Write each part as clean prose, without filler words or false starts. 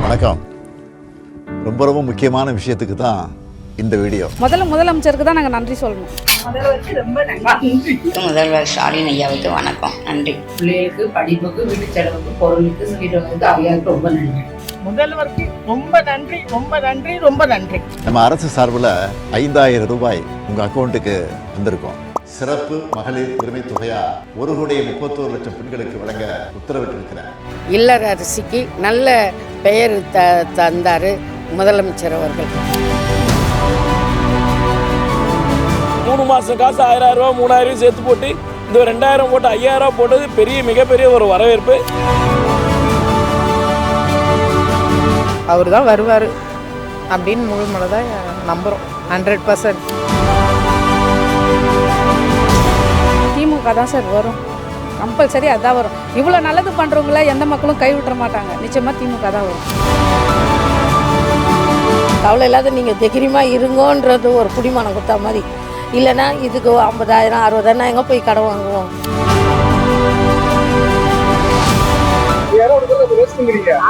வணக்கம். ரொம்ப ரொம்ப முக்கியமான விஷயத்துக்கு தான் இந்த வீடியோ. முதலமைச்சருக்கு தான் நாங்கள் நன்றி சொல்லணும். முதல்வருக்கு ரொம்ப நன்றி. முதல்வர் ஸ்டாலின் ஐயாவுக்கு வணக்கம், நன்றி. பிள்ளைகளுக்கு படிப்புக்கு, வீட்டு செலவுக்கு, பொருளுக்கு சொல்லிட்டு அவையாருக்கு ரொம்ப நன்றி. முதல்வருக்கு ரொம்ப நன்றி, ரொம்ப நன்றி, ரொம்ப நன்றி. நம்ம அரசு சார்பில் 5000 ரூபாய் உங்கள் அக்கௌண்ட்டுக்கு வந்திருக்கோம். சிறப்பு மகளிர் உரிமை தொகையா 1,31,00,000 பெண்களுக்கு வழங்க உத்தரவிட்டிருக்கிறேன். இல்லரசிக்கு நல்ல பெயர் தந்தார் முதலமைச்சர் அவர்கள். 3 மாதம் காசு 1000 ரூபா 3000 சேர்த்து போட்டு இந்த 2000 போட்டு 5000 ரூபா போட்டது மிகப்பெரிய ஒரு வரவேற்பு. அவர் தான் வருவார் அப்படின்னு முழு மனதாக நம்புகிறோம். 100%. திமுக தான் சார் வரும், கம்பல்சரி அதான் வரும். இவ்வளோ நல்லது பண்ணுறவங்கள எந்த மக்களும் கைவிட்டுற மாட்டாங்க. நிச்சயமாக திமுக தான் வரும். கவலை இல்லாத நீங்கள் தைரியமாக இருங்கன்றது ஒரு குடிமானம் கொடுத்தா மாதிரி. இல்லைன்னா இதுக்கு 50,000 60,000 எங்கே போய் கடை வாங்குவோம்?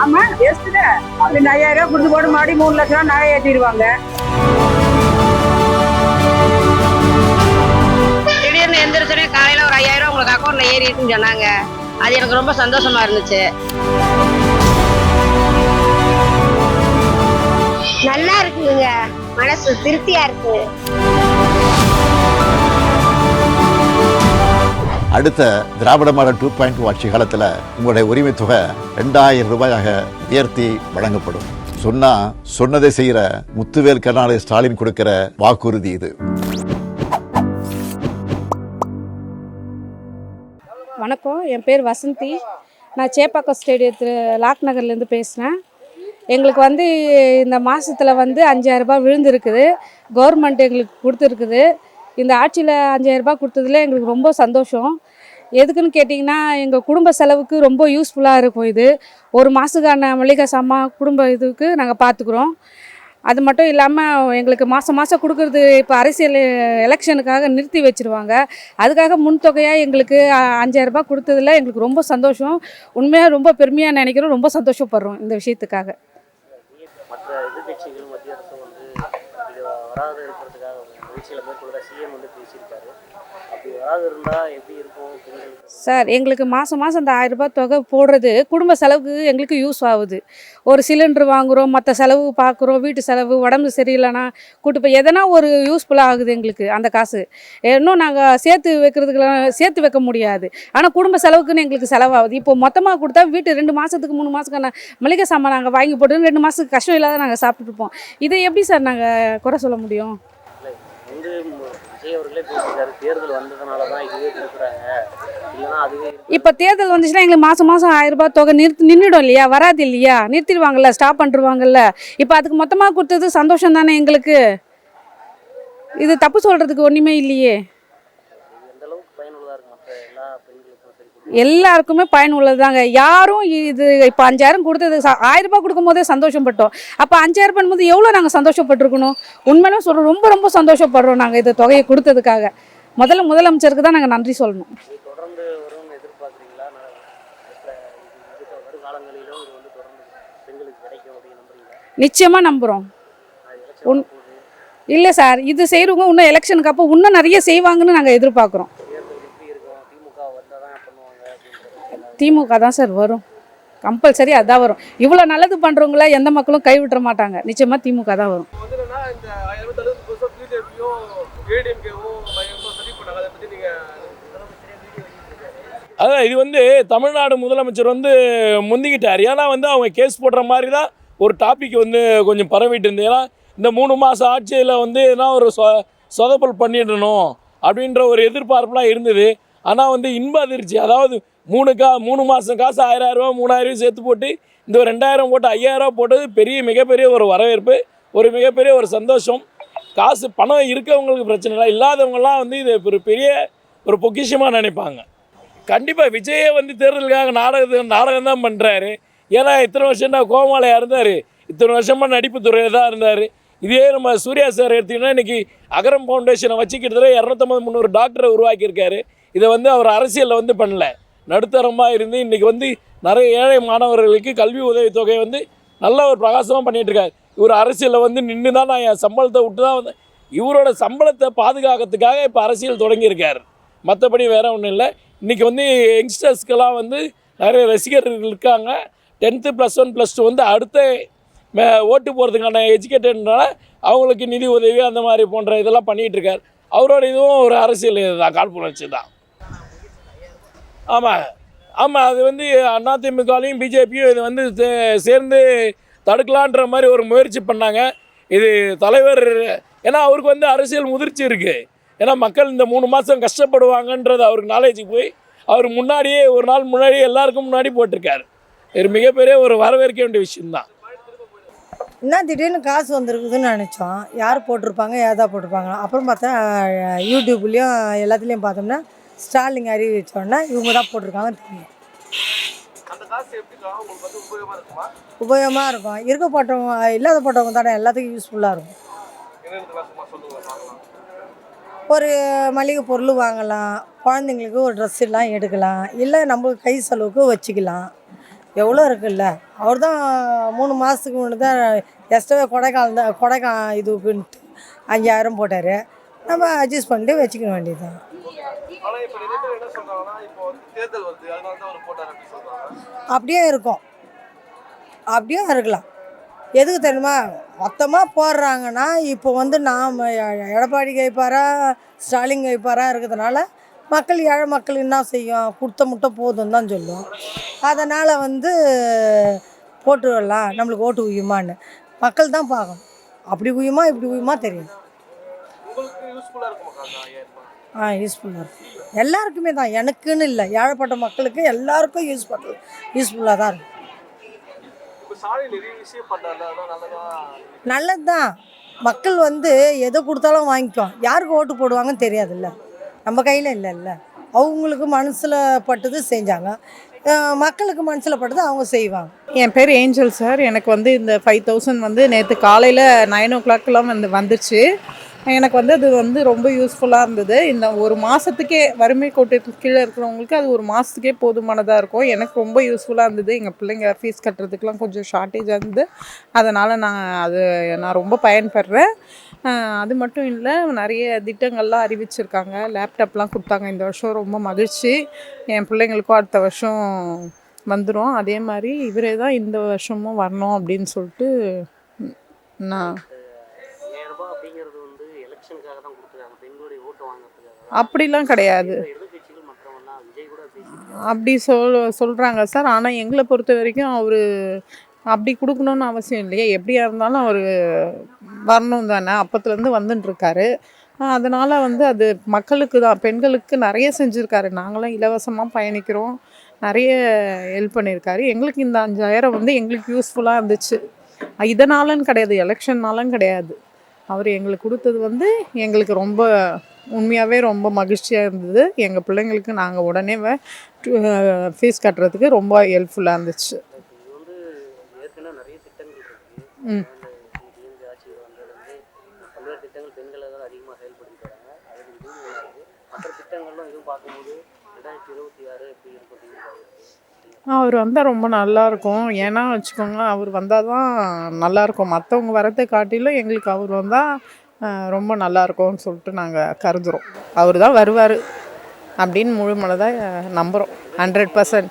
ஆமா, வேஸ்ட் தான். 5000 ரூபாய் கொடுத்து போட்டு மாடி 3 லட்சம் ரூபாய் நகை ஏற்றிடுவாங்க. திடீர்னு எந்திரிச்சோடனே காலையில் ஒரு 5000 ரூபா உங்களுக்கு அக்கௌண்ட்ல ஏறி இருக்குன்னு சொன்னாங்க. அது எனக்கு ரொம்ப சந்தோஷமா இருந்துச்சு. நல்லா இருக்குங்க, மனசு திருப்தியா இருக்கு. அடுத்த திராவிட மாடல் 2.0 ஆட்சி காலத்தில் உங்களுடைய உரிமை தொகை 2000 ரூபாயாக உயர்த்தி வழங்கப்படும். சொன்னதை செய்கிற முத்துவேல் கருணாநிதி ஸ்டாலின் கொடுக்கிற வாக்குறுதி இது. வணக்கம், என் பேர் வசந்தி. நான் சேப்பாக்கம் ஸ்டேடியத்தில் லாக் நகர்லேருந்து பேசுகிறேன். எங்களுக்கு இந்த மாதத்தில் 5000 ரூபாய் விழுந்துருக்குது. கவர்மெண்ட் எங்களுக்கு கொடுத்துருக்குது. இந்த ஆட்சியில் 5000 ரூபாய் கொடுத்ததுல எங்களுக்கு ரொம்ப சந்தோஷம். எதுக்குன்னு கேட்டிங்கன்னா, எங்கள் குடும்ப செலவுக்கு ரொம்ப யூஸ்ஃபுல்லாக இருக்கும். இது ஒரு மாதத்துக்கான மளிகை சாமான் குடும்ப இதுக்கு நாங்கள் பார்த்துக்குறோம். அது மட்டும் இல்லாமல் எங்களுக்கு மாதம் கொடுக்குறது இப்போ அரசியல் எலெக்ஷனுக்காக நிறுத்தி வச்சுருவாங்க. அதுக்காக முன்தொகையாக எங்களுக்கு 5000 ரூபாய் கொடுத்ததில் எங்களுக்கு ரொம்ப சந்தோஷம். உண்மையாக ரொம்ப பெருமையாக நினைக்கிறோம், ரொம்ப சந்தோஷப்படுறோம் இந்த விஷயத்துக்காக. மற்ற எதிர்கட்சிகள் மத்திய அரசு இது வராது இருக்கிறதுக்காக முயற்சிகளை மேற்கொள்ள சிஎம் பேசியிருக்காரு. அப்படி வராது இருந்தால் எப்படி இருக்கும்? சார், எங்களுக்கு மாதம் இந்த 1000 ரூபாய் தொகை போடுறது குடும்ப செலவுக்கு எங்களுக்கு யூஸ் ஆகுது. ஒரு சிலிண்டர் வாங்குகிறோம், மற்ற செலவு பார்க்குறோம், வீட்டு செலவு, உடம்பு சரியில்லைன்னா கூட்டு போய் எதனா ஒரு யூஸ்ஃபுல்லாக ஆகுது எங்களுக்கு அந்த காசு. இன்னும் நாங்கள் சேர்த்து வைக்க முடியாது. ஆனால் குடும்ப செலவுக்குன்னு எங்களுக்கு செலவாகுது. இப்போ மொத்தமாக கொடுத்தா வீட்டு 2 மாதத்துக்கு 3 மாதத்துக்கான மளிகை சாமான் நாங்கள் வாங்கி போட்டு 2 மாதத்துக்கு கஷ்டம் இல்லாத நாங்கள் சாப்பிட்டுருப்போம். இதை எப்படி சார் நாங்கள் குறை சொல்ல முடியும்? விஜய் அவர்களே பேசியிருக்காரு, தேர்தல் வந்ததுனால தான் இதுவே கொடுக்குறாங்க, இல்லைன்னா அதுவே. இப்போ தேர்தல் வந்துச்சுன்னா எங்களுக்கு மாதம் 1000 ரூபாய் தொகை நின்றுடும் இல்லையா, வராது இல்லையா, நிறுத்திடுவாங்கல்ல, ஸ்டாப் பண்ணிடுவாங்கல்ல. இப்போ அதுக்கு மொத்தமாக கொடுத்தது சந்தோஷம் தானே எங்களுக்கு. இது தப்பு சொல்கிறதுக்கு ஒன்றுமே இல்லையே. எந்த அளவுக்கு பயனுள்ளதாக இருக்கும் மற்ற எல்லா பெண்களுக்கும் சரி? எல்லாருக்குமே பயனுள்ளது தாங்க. யாரும் இது இப்போ 5000 கொடுத்தது 1000 ரூபாய் கொடுக்கும் போதே சந்தோஷப்பட்டோம். அப்போ 5000 பண்ணும்போது எவ்வளோ நாங்கள் சந்தோஷப்பட்டிருக்கணும். உண்மையிலும் சொல்கிறோம், ரொம்ப ரொம்ப சந்தோஷப்படுறோம் நாங்கள் இந்த தொகையை கொடுத்ததுக்காக. முதலமைச்சருக்கு தான் நாங்கள் நன்றி சொல்லணும். தொடர்ந்து வரும்னு எதிர்பார்க்குறீங்களா? வருகாலங்களிலும் இது தொடர்ந்து பெண்களுக்கு கிடைக்கும் அப்படின்னு நம்புறீங்களா? நிச்சயமாக நம்புகிறோம். இல்லை சார், இது செய்கிறவங்க இன்னும் எலெக்ஷனுக்கு அப்போ இன்னும் நிறைய செய்வாங்கன்னு நாங்கள் எதிர்பார்க்குறோம். திமுக தான் சார் வரும், கம்பல்சரி அதான் வரும். இவ்வளோ நல்லது பண்ணுறவங்கள எந்த மக்களும் கைவிட்டுற மாட்டாங்க. நிச்சயமாக திமுக தான் வரும். அதான் இது தமிழ்நாடு முதலமைச்சர் முந்திக்கிட்டார். ஏன்னா அவங்க கேஸ் போடுற மாதிரி தான் ஒரு டாபிக் கொஞ்சம் பரவிட்டு இருந்தது. ஏன்னா இந்த 3 மாதம் ஆட்சியில் எதனா ஒரு சொதப்பல் பண்ணிடணும் அப்படின்ற ஒரு எதிர்பார்ப்புலாம் இருந்தது. ஆனால் இன்ப அதிர்ச்சி, அதாவது 3 மாதம் காசு 1000 ரூபா 3000 சேர்த்து போட்டு இந்த 2000 போட்டு 5000 ரூபா போட்டது மிகப்பெரிய ஒரு வரவேற்பு, மிகப்பெரிய ஒரு சந்தோஷம். காசு பணம் இருக்கவங்களுக்கு பிரச்சனை இல்லை, இல்லாதவங்கலாம் இது ஒரு பொக்கிஷமாக நினைப்பாங்க. கண்டிப்பாக விஜயே தேர்தலுக்காக நாடகம் தான் பண்ணுறாரு. ஏன்னா இத்தனை வருஷம் தான் கோமாலையாக இருந்தார், இத்தனை வருஷமாக நடிப்பு துறையில் தான் இருந்தார். இதே நம்ம சூர்யா சார் எடுத்திங்கன்னா இன்றைக்கி அகரம் ஃபவுண்டேஷனை வச்சு கிட்டத்தட்ட 250-300 டாக்டரை உருவாக்கியிருக்காரு. இதை அவர் அரசியலில் பண்ணல, நடுத்தரமாக இருந்து இன்றைக்கி வந்து நிறைய ஏழை மாணவர்களுக்கு கல்வி உதவித்தொகை வந்து நல்ல ஒரு பிரகாசமாக பண்ணிகிட்ருக்காரு. இவர் அரசியலில் வந்து நின்று தான் நான் என் சம்பளத்தை விட்டு தான் வந்து இவரோட சம்பளத்தை பாதுகாக்கிறதுக்காக இப்போ அரசியல் தொடங்கியிருக்கார். மற்றபடி வேறு ஒன்றும் இல்லை. இன்றைக்கி வந்து யங்ஸ்டர்ஸ்க்கெல்லாம் வந்து நிறைய ரசிகர்கள் இருக்காங்க. 10th +1 +2 வந்து அடுத்த ஓட்டு போகிறதுக்கான எஜுகேட்டட்னால அவங்களுக்கு நிதி உதவி அந்த மாதிரி போன்ற இதெல்லாம் பண்ணிகிட்ருக்கார். அவரோட இதுவும் ஒரு அரசியல் இதுதான், காழ்ப்புணர்ச்சி தான். ஆமாம் அது வந்து அதிமுகலையும் பிஜேபியும் இது வந்து சேர்ந்து தடுக்கலான்ற மாதிரி ஒரு முயற்சி பண்ணாங்க. இது தலைவர் ஏன்னா அவருக்கு வந்து அரசியல் முதிர்ச்சி இருக்குது. ஏன்னா மக்கள் இந்த 3 மாதம் கஷ்டப்படுவாங்கன்றது அவருக்கு நாலேஜ் போய் அவர் முன்னாடியே ஒரு நாள் முன்னாடியே எல்லாருக்கும் முன்னாடி போட்டிருக்காரு. இது மிகப்பெரிய ஒரு வரவேற்க வேண்டிய விஷயம்தான். என்ன திடீர்னு காசு வந்திருக்குதுன்னு நினச்சோம். யார் போட்டிருப்பாங்க ஏதா போட்டிருப்பாங்க. அப்புறம் பார்த்தா யூடியூப்லேயும் எல்லாத்துலேயும் பார்த்தோம்னா ஸ்டாலின் அறிவிச்சோன்னா இவங்க தான் போட்டிருக்காங்க தெரியும். உபயோகமாக இருக்கும். இருக்கப்பட்டவங்க இல்லாத போட்டவங்க தானே எல்லாத்துக்கும் யூஸ்ஃபுல்லாக இருக்கும். ஒரு மளிகை பொருள் வாங்கலாம், குழந்தைங்களுக்கு ஒரு ட்ரெஸ் எல்லாம் எடுக்கலாம், இல்லை நம்மளுக்கு கை செலவுக்கு வச்சுக்கலாம். எவ்வளோ இருக்குல்ல. அவர் தான் 3 மாதத்துக்கு முன்னாடி தான் எக்ஸ்ட்ராவே கொடைக்கானல் இதுக்குன்ட்டு 5000 போட்டார். நம்ம அட்ஜஸ்ட் பண்ணிட்டு வச்சுக்க வேண்டியது தான். அப்படியே இருக்கும், அப்படியே இருக்கலாம். எதுக்கு தெரியுமா, மொத்தமாக போடுறாங்கன்னா இப்போ வந்து நாம் எடப்பாடி கைப்பாரா ஸ்டாலின் கைப்பாரா இருக்கிறதுனால மக்கள் ஏழை மக்கள் என்ன செய்யும், கொடுத்த முட்டை போதும் தான் சொல்லும். அதனால் வந்து போட்டு வரலாம், நம்மளுக்கு ஓட்டு உயுமான்னு மக்கள் தான் பார்க்கணும். அப்படி உயுமா இப்படி உயுமா தெரியும். யூஸ்ஃபுல்லாக இருக்கும் எல்லாருக்குமே தான், எனக்குன்னு இல்லை, ஏழைப்பட்ட மக்களுக்கு எல்லாருக்கும் யூஸ்ஃபுல்லாக தான் இருக்கும். நல்லது தான். மக்கள் வந்து எதை கொடுத்தாலும் வாங்கிக்கும். யாருக்கு ஓட்டு போடுவாங்கன்னு தெரியாதுல்ல, நம்ம கையில் இல்லைல்ல. அவங்களுக்கு மனசில் பட்டது செஞ்சாங்க, மக்களுக்கு மனசில் பட்டது அவங்க செய்வாங்க. என் பேர் ஏஞ்சல் சார். எனக்கு வந்து இந்த 5000 வந்து நேற்று காலையில் 9 o'clockலாம் வந்துச்சு. எனக்கு வந்து அது வந்து ரொம்ப யூஸ்ஃபுல்லாக இருந்தது. இந்த ஒரு மாதத்துக்கே வறுமை கோட்டுக்கு கீழே இருக்கிறவங்களுக்கு அது ஒரு மாதத்துக்கே போதுமானதாக இருக்கும். எனக்கு ரொம்ப யூஸ்ஃபுல்லாக இருந்தது. எங்கள் பிள்ளைங்க ஃபீஸ் கட்டுறதுக்கெலாம் கொஞ்சம் ஷார்ட்டேஜாக இருந்தது. அதனால் நான் ரொம்ப பயன்படுறேன். அது மட்டும் இல்லை, நிறைய திட்டங்கள்லாம் அறிவிச்சிருக்காங்க. லேப்டாப்லாம் கொடுத்தாங்க இந்த வருஷம். ரொம்ப மகிழ்ச்சி. என் பிள்ளைங்களுக்கும் அடுத்த வருஷம் வந்துடும். அதே மாதிரி இவரே தான் இந்த வருஷமும் வரணும் அப்படின்னு சொல்லிட்டு நான் அப்படிலாம் கிடையாது அப்படி சொல்கிறாங்க சார். ஆனால் எங்களை பொறுத்த வரைக்கும் அவர் அப்படி கொடுக்கணுன்னு அவசியம் இல்லையே. எப்படியா இருந்தாலும் அவர் வரணும் தானே, அப்பத்துலேருந்து வந்துட்டுருக்காரு. அதனால் வந்து அது மக்களுக்கு தான், பெண்களுக்கு நிறைய செஞ்சுருக்காரு. நாங்களாம் இலவசமாக பயணிக்கிறோம், நிறைய ஹெல்ப் பண்ணியிருக்காரு. எங்களுக்கு இந்த 5000 வந்து எங்களுக்கு யூஸ்ஃபுல்லாக இருந்துச்சு. இதனாலன்னு கிடையாது, எலெக்ஷன்னாலும் கிடையாது. அவர் எங்களுக்கு கொடுத்தது வந்து எங்களுக்கு ரொம்ப உண்மையாகவே ரொம்ப மகிழ்ச்சியாக இருந்தது. எங்கள் பிள்ளைங்களுக்கு நாங்கள் உடனே ஃபீஸ் கட்டுறதுக்கு ரொம்ப ஹெல்ப்ஃபுல்லாக இருந்துச்சு. அவர் வந்தால் ரொம்ப நல்லாயிருக்கும். ஏன்னா வச்சுக்கோங்க, அவர் வந்தால் தான் நல்லாயிருக்கும். மற்றவங்க வரத்தை காட்டிலும் எங்களுக்கு அவர் வந்தால் ரொம்ப நல்லாயிருக்கும்னு சொல்லிட்டு நாங்கள் கருதுகிறோம். அவர் தான் வருவார் அப்படின்னு முழு மனதாக நம்புகிறோம். 100%.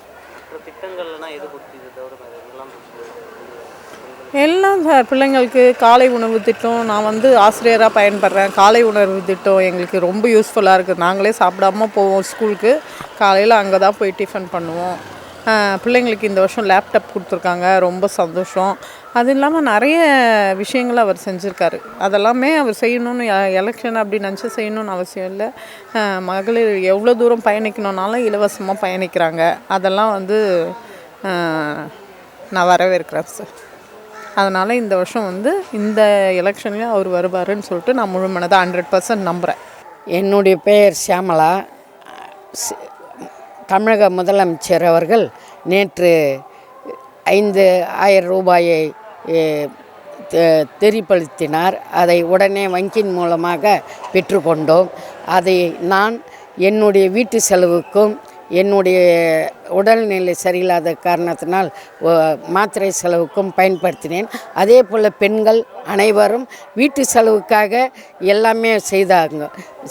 எல்லாம் சார், பிள்ளைங்களுக்கு காலை உணவு திட்டம், நான் வந்து ஆசிரியராக பயன்படுறேன். காலை உணவு திட்டம் எங்களுக்கு ரொம்ப யூஸ்ஃபுல்லாக இருக்குது. நாங்களே சாப்பிடாம போவோம் ஸ்கூலுக்கு, காலையில் அங்கே தான் போய் டிஃபன் பண்ணுவோம். பிள்ளைங்களுக்கு இந்த வருஷம் லேப்டாப் கொடுத்துருக்காங்க, ரொம்ப சந்தோஷம். அது இல்லாமல் நிறைய விஷயங்கள் அவர் செஞ்சுருக்காரு. அதெல்லாமே அவர் செய்யணும்னு எலெக்ஷன் அப்படி நினச்சி செய்யணும்னு அவசியம் இல்லை. மகளிர் எவ்வளோ தூரம் பயணிக்கணுன்னாலும் இலவசமாக பயணிக்கிறாங்க. அதெல்லாம் வந்து நான் வரவேற்கிறேன் சார். அதனால் இந்த வருஷம் வந்து இந்த எலெக்ஷன்லேயும் அவர் வருவாருன்னு சொல்லிட்டு நான் முழு மனதாக 100% நம்புகிறேன். என்னுடைய பெயர் ஷியாமலா. தமிழக முதலமைச்சர் அவர்கள் நேற்று 5000 ரூபாயை தெரிப்படுத்தினார். அதை உடனே வங்கியின் மூலமாக பெற்றுக்கொண்டோம். அதை நான் என்னுடைய வீட்டு செலவுக்கும் என்னுடைய உடல்நிலை சரியில்லாத காரணத்தினால் மாத்திரை செலவுக்கும் பயன்படுத்தினேன். அதே போல் பெண்கள் அனைவரும் வீட்டு செலவுக்காக எல்லாமே செய்தாங்க.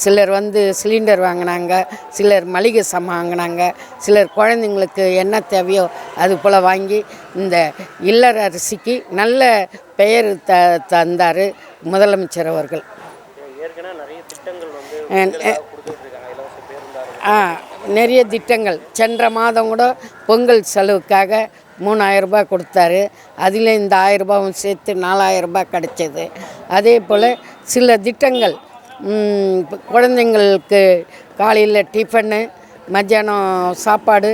சிலர் சிலிண்டர் வாங்கினாங்க, சிலர் மளிகை சாமான் வாங்கினாங்க, சிலர் குழந்தைங்களுக்கு என்ன தேவையோ அது போல் வாங்கி இந்த இல்லறரசிக்கு நல்ல பெயர் தந்தார் முதலமைச்சர் அவர்கள். ஏற்கனவே நிறைய திட்டங்கள் கொடுத்துட்டு இருக்காங்க. இலவச பேருந்தார்கள் நிறைய திட்டங்கள் சென்ற மாதம் கூட பொங்கல் செலவுக்காக 3000 ரூபாய் கொடுத்தாரு. அதில் இந்த 1000 ரூபாயும் சேர்த்து 4000 ரூபாய் கிடைச்சது. அதே போல் சில திட்டங்கள் குழந்தைங்களுக்கு காலையில் டிஃபனு, மத்தியானம் சாப்பாடு,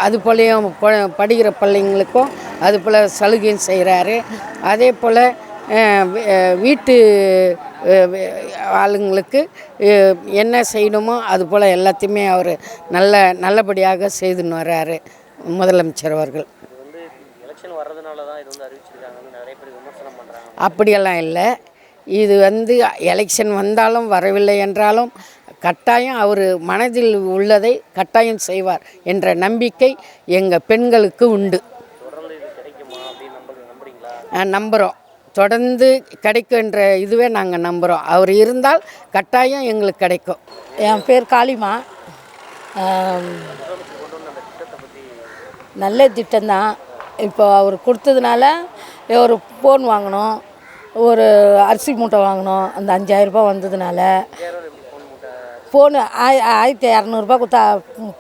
அது போலையும் படிக்கிற பிள்ளைங்களுக்கும் அது போல் சலுகையும் செய்கிறாரு. அதே போல் வீட்டு ஆளுங்களுக்கு என்ன செய்யணுமோ அது போல் எல்லாத்தையுமே அவர் நல்லபடியாக செய்துன்னு வர்றாரு முதலமைச்சர் அவர்கள். எலெக்ஷன் வர்றதுனால தான் இது அறிவிச்சிருக்காங்கன்னு நிறைய பேர் விமர்சனம் பண்ணுறாங்க. அப்படியெல்லாம் இல்லை. இது எலெக்ஷன் வந்தாலும் வரவில்லை என்றாலும் கட்டாயம் அவர் மனதில் உள்ளதை கட்டாயம் செய்வார் என்ற நம்பிக்கை எங்கள் பெண்களுக்கு உண்டு. தொடர்ந்து இது கிடைக்குமா அப்படின்னு நம்புறீங்களா? நம்புகிறோம். தொடர்ந்து கிடைக்குன்ற இதுவே நாங்கள் நம்புகிறோம். அவர் இருந்தால் கட்டாயம் எங்களுக்கு கிடைக்கும். என் பேர் காளிமா. நல்ல திட்டம்தான். இப்போ அவர் கொடுத்ததுனால ஒரு ஃபோன் வாங்கினோம், ஒரு அரிசி மூட்டை வாங்கினோம். அந்த 5000 ரூபாய் வந்ததுனால ஃபோனு 1200 கொடுத்தா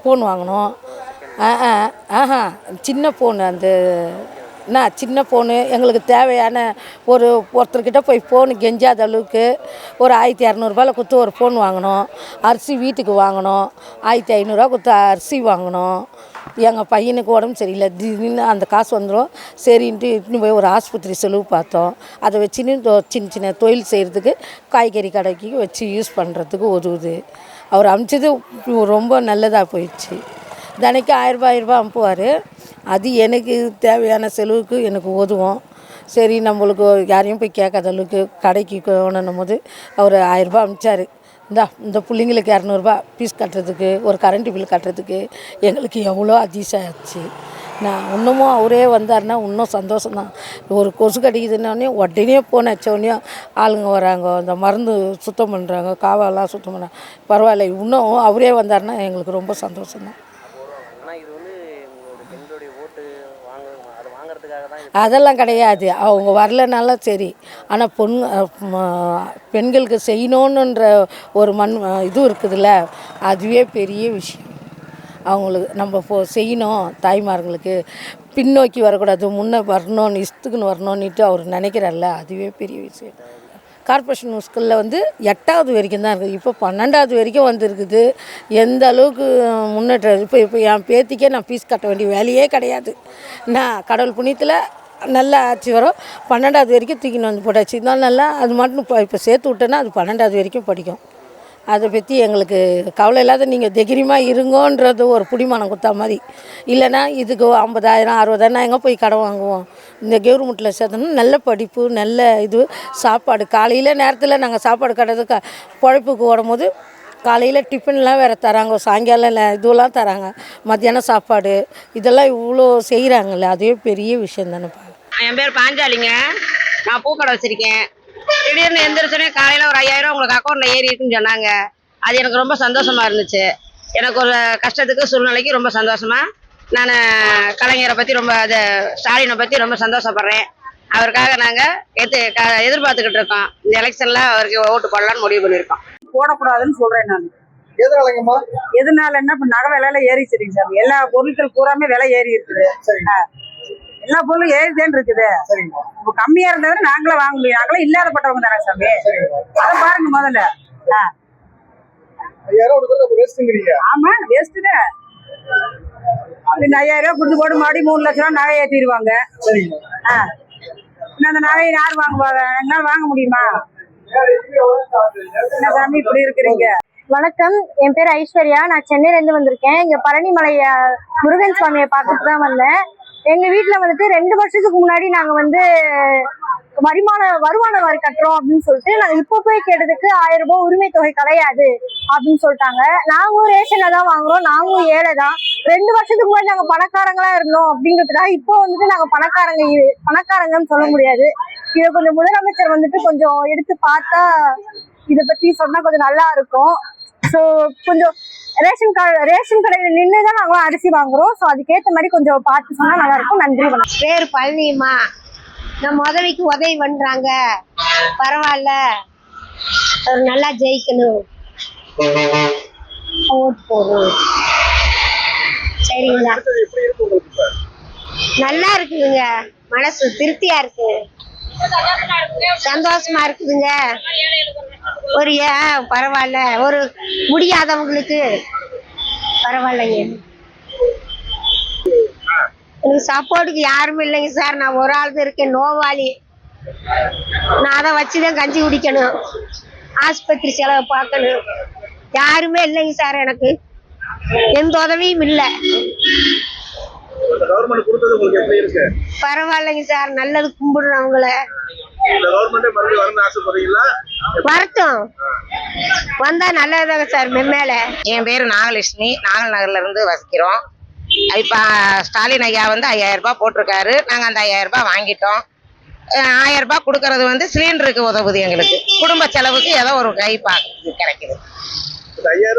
ஃபோன் வாங்கினோம். சின்ன ஃபோனு, சின்ன ஃபோனு எங்களுக்கு தேவையான ஒருத்தர்கிட்ட போய் ஃபோனு கெஞ்சாத அளவுக்கு ஒரு 1200 கொடுத்து ஒரு ஃபோன் வாங்கினோம். அரிசி வீட்டுக்கு வாங்கினோம். 1500 கொடுத்து அரிசி வாங்கினோம். எங்கள் பையனுக்கு உடம்பு சரியில்லை, திடீர்னு அந்த காசு வந்துடும் சரின்ட்டு இட்டுன்னு போய் ஒரு ஆஸ்பத்திரி செலவு பார்த்தோம். அதை வச்சுன்னு சின்ன சின்ன தொழில் செய்கிறதுக்கு காய்கறி கடைக்கு வச்சு யூஸ் பண்ணுறதுக்கு உதவுது. அவர் அனுப்பிச்சது ரொம்ப நல்லதாக போயிடுச்சு. தினைக்கு 1000 ரூபாய் அனுப்புவார். அது எனக்கு தேவையான செலவுக்கு எனக்கு உதவும். சரி, நம்மளுக்கு யாரையும் போய் கேட்காத அளவுக்கு கடைக்கு கொணும் போது அவர் 1000 ரூபாய் அனுப்பிச்சார். இந்த பிள்ளைங்களுக்கு 200 ரூபாய் ஃபீஸ் கட்டுறதுக்கு, ஒரு கரண்ட் பில் கட்டுறதுக்கு எங்களுக்கு எவ்வளோ அதிசயம் ஆச்சு. இன்னமும் அவரே வந்தார்னா இன்னும் சந்தோஷம்தான். ஒரு கொசு கடிக்குதுன்னொடனே உடனே போன வச்சோடனே ஆளுங்க வராங்க, அந்த மருந்து சுத்தம் பண்ணுறாங்க, காவெல்லாம் சுத்தம் பண்ணாங்க. பரவாயில்ல, இன்னும் அவரே வந்தார்னா எங்களுக்கு ரொம்ப சந்தோஷம்தான். அதெல்லாம் கிடையாது, அவங்க வரலனாலும் சரி. ஆனால் பெண்களுக்கு செய்யணுன்ற ஒரு இது இருக்குதுல்ல, அதுவே பெரிய விஷயம். அவங்களுக்கு நம்ம செய்யணும், தாய்மார்களுக்கு பின்னோக்கி வரக்கூடாது, முன்னே வரணும்னு இஷ்டத்துக்குன்னு வரணும்னுட்டு அவர் நினைக்கிறார்ல, அதுவே பெரிய விஷயம். கார்ப்பரேஷன் ஸ்கூலில் 8வது வரைக்கும் தான் இருக்குது. இப்போ 12வது வரைக்கும் வந்துருக்குது. எந்த அளவுக்கு முன்னேற்றம். இப்போ என் பேத்திக்கே நான் ஃபீஸ் கட்ட வேண்டிய வேலையே கிடையாது. நான் கடவுள் புண்ணியத்தில் நல்லா ஆட்சி வரும். 12வது வரைக்கும் தூக்கின்னு வந்து போட்டாச்சு. இருந்தாலும் நல்லா அது மட்டும் இப்போ சேர்த்து விட்டேன்னா அது 12வது வரைக்கும் படிக்கும். அதை பற்றி எங்களுக்கு கவலை இல்லாத நீங்கள் தைரியமாக இருங்கோன்றது ஒரு புடிமானம் கொடுத்தா மாதிரி. இல்லைன்னா இதுக்கு 50,000 60,000 எங்கே போய் கடன் வாங்குவோம். இந்த கவர்மெண்ட்டில் சேர்த்தோம்னா நல்ல படிப்பு, நல்ல இது, சாப்பாடு காலையில் நேரத்தில் நாங்கள் சாப்பாடு கட்டுறதுக்கு பொழைப்புக்கு ஓடும்போது காலையில் டிஃபன்லாம் வேறு தராங்க, சாயங்காலம் இதுவெல்லாம் தராங்க, மத்தியானம் சாப்பாடு, இதெல்லாம் இவ்வளோ செய்கிறாங்கல்ல, அதுவே பெரிய விஷயம் தானேப்பா. என் பேர் பாஞ்சாலிங்க. நான் பூக்கடை வச்சுருக்கேன். திடீர்னு எந்திரிச்சோன்னே காலையில் ஒரு 5000 உங்களுக்கு அக்கௌண்ட்டில் ஏறி இருக்குன்னு சொன்னாங்க. அது எனக்கு ரொம்ப சந்தோஷமாக இருந்துச்சு. எனக்கு ஒரு கஷ்டத்துக்கு சூழ்நிலைக்கு ரொம்ப சந்தோஷமாக நான் கலைஞரை பற்றி ஸ்டாலினை பற்றி ரொம்ப சந்தோஷப்படுறேன். அவருக்காக நாங்கள் எதிர்பார்த்துக்கிட்டு இருக்கோம். இந்த எலெக்ஷனில் அவருக்கு ஓட்டு போடலான்னு முடிவு பண்ணியிருக்கோம். போடக்கூடாதுன்னு சொல்கிறேன் நான். எதனாலன்னா இப்போ நகை விலையில ஏறிச்சிருங்க சாமி. எல்லா பொருட்கள் பூராமே விலை ஏறி இருக்குது. எல்லா பொருளும் ஏறிதேன்னு இருக்குது. இப்போ கம்மியா இருந்ததுன்னா நாங்களே வாங்க முடியும். நாங்களே இல்லாதப்பட்டவங்க தானே சாமி. அதை பாருங்க முதல்ல. ஆமா, வேஸ்ட் தான். இந்த 5000 ரூபாய் கொடுத்து போட்டு மறுபடியும் 3 லட்சம் ரூபாய் நகை ஏற்றிடுவாங்க. அந்த நகையை யார் வாங்குவாங்க? எங்களால் வாங்க முடியுமா? என்ன சாமி இப்படி இருக்கிறீங்க? வணக்கம், என் பேர் ஐஸ்வர்யா. நான் சென்னையிலேருந்து வந்திருக்கேன். இங்கே பழனிமலை முருகன் சுவாமியை பார்த்துட்டு தான் வந்தேன். எங்கள் வீட்டில் 2 வருஷத்துக்கு முன்னாடி நாங்கள் வருமான வரி கட்டுறோம் அப்படின்னு சொல்லிட்டு நாங்க இப்போ போய் கேட்டதுக்கு 1000 ரூபாய் உரிமை தொகை கிடையாது அப்படின்னு சொல்லிட்டாங்க. நாங்களும் ரேஷன்ல தான் வாங்குறோம், நாங்களும் ஏழை தான். 2 வருஷத்துக்கு முன்னாடி நாங்க பணக்காரங்களா இருந்தோம் அப்படிங்கிறதுக்காக இப்போ வந்துட்டு நாங்க பணக்காரங்கன்னு சொல்ல முடியாது. இதை கொஞ்சம் முதலமைச்சர் வந்துட்டு கொஞ்சம் எடுத்து பார்த்தா இதை பத்தி சொன்னா கொஞ்சம் நல்லா இருக்கும். ஸோ கொஞ்சம் ரேஷன் கடையில் நின்று தான் நாங்களும் அரிசி வாங்குறோம். ஸோ அதுக்கேற்ற மாதிரி கொஞ்சம் பார்த்து சொன்னா நல்லா இருக்கும். நன்றி. பேர் பழனியம்மா. நம்ம உதவி பண்றாங்க, பரவாயில்ல, அவர் நல்லா ஜெயிக்கணும், ஓட் போடுறோம். சரிங்களா? நல்லா இருக்குதுங்க, மனசு திருப்தியா இருக்கு, சந்தோஷமா இருக்குதுங்க. ஒரு பரவாயில்ல, ஒரு முடியாதவங்களுக்கு பரவாயில்லைங்க. எனக்கு சப்போர்ட்டுக்கு யாருமே இல்லைங்க சார். நான் ஒரு ஆள் தான் இருக்கேன், நோவாளி. நான் அதை வச்சுதான் கஞ்சி குடிக்கணும், ஆஸ்பத்திரி செலவை பார்க்கணும். யாருமே இல்லைங்க சார், எனக்கு எந்த உதவியும் இல்லை. பரவாயில்லைங்க சார், நல்லது கும்பிடுறவங்கள வரட்டும், வந்தா நல்லதாங்க சார். மென்மேல. என் பேர் நாகலட்சுமி, நாகல் நகர்ல இருந்து வசிக்கிறோம். இப்போ ஸ்டாலின் ஐயா வந்து 5000 ரூபாய் போட்டிருக்காரு. நாங்கள் அந்த 5000 ரூபாய் வாங்கிட்டோம். 1000 ரூபாய் கொடுக்கறது வந்து சிலிண்டருக்கு உதவுது, எங்களுக்கு குடும்ப செலவுக்கு ஏதோ ஒரு கை கிடைக்குது. 5000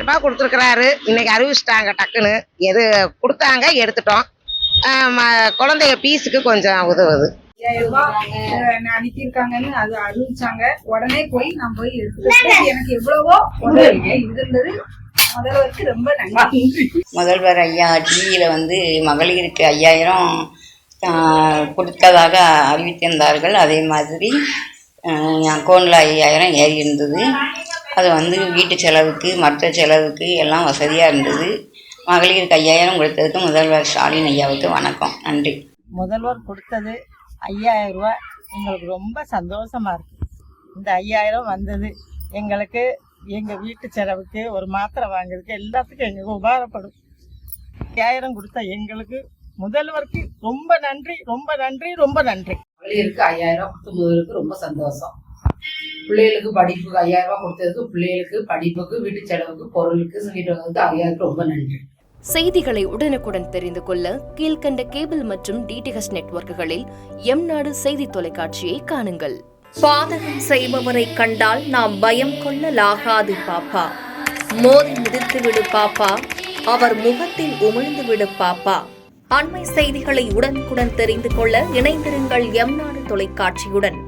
ரூபாய் கொடுத்துருக்குறாரு. இன்னைக்கு அறிவிச்சிட்டாங்க டக்குன்னு, எது கொடுத்தாங்க எடுத்துட்டோம். குழந்தைய பீஸுக்கு கொஞ்சம் உதவுது. 5000 ரூபாய் அனுப்பியிருக்காங்கன்னு அது அறிவிச்சாங்க. உடனே போய் நான் போய் எடுத்துக்கிட்டேன். எனக்கு எவ்வளவோ உதவி இருந்தது. முதல்வருக்கு ரொம்ப நன்றி. முதல்வர் ஐயா டிவியில் வந்து மகளிருக்கு 5000 கொடுத்ததாக அறிவித்திருந்தார்கள். அதே மாதிரி என் அக்கௌண்ட்டில் 5000 ஏறி இருந்தது. அது வந்து வீட்டு செலவுக்கு மற்ற செலவுக்கு எல்லாம் வசதியாக இருந்தது. மகளிருக்கு 5000 கொடுத்ததுக்கு முதல்வர் ஸ்டாலின் ஐயாவுக்கு வணக்கம், நன்றி. முதல்வர் கொடுத்தது 5000 ரூபாய் எங்களுக்கு ரொம்ப சந்தோஷமா இருக்கு. இந்த 5000 வந்தது எங்களுக்கு எங்கள் வீட்டு செலவுக்கு, ஒரு மாத்திரை வாங்குறதுக்கு, எல்லாத்துக்கும் எங்களுக்கு உபகாரப்படும். 5000 கொடுத்த எங்களுக்கு முதல்வருக்கு ரொம்ப நன்றி, ரொம்ப நன்றி, ரொம்ப நன்றி. மகளிருக்கு 5000 கொடுத்ததுக்கு ரொம்ப சந்தோஷம். பிள்ளைகளுக்கு படிப்புக்கு 5000 ரூபாய் கொடுத்ததுக்கு, பிள்ளைகளுக்கு படிப்புக்கு, வீட்டு செலவுக்கு, பொருளுக்கு, வீட்டு 5000 ரொம்ப நன்றி. செய்திகளை உடனுக்குடன் தெரிந்து கொள்ள கீழ்கண்ட கேபிள் மற்றும் டிடிஹெச் நெட்வொர்க்குகளில் எம்நாடு செய்தி தொலைக்காட்சியை காணுங்கள். பாதகம் செய்பவரை கண்டால் நாம் பயம் கொள்ளலாகாது பாப்பா. மோதி மிதித்து விடு பாப்பா, அவர் முகத்தில் உமிழ்ந்து விடு பாப்பா. அண்மை செய்திகளை உடனுக்குடன் தெரிந்து கொள்ள இணைந்திருங்கள் எம்நாடு தொலைக்காட்சியுடன்.